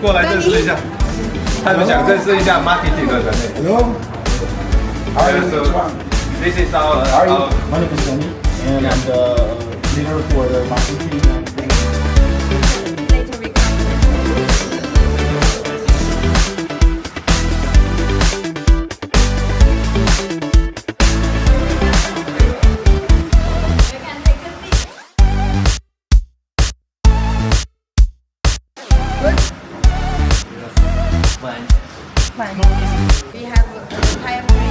过来认识一下，他们想认识一下 marketing 的人呢。 Hello. How are you? So this is our. How are you? My name is Tony, and I'm the leader for the marketing and things. Later we come. You can take a seat. Good. Fine. Fine. We have PioCreat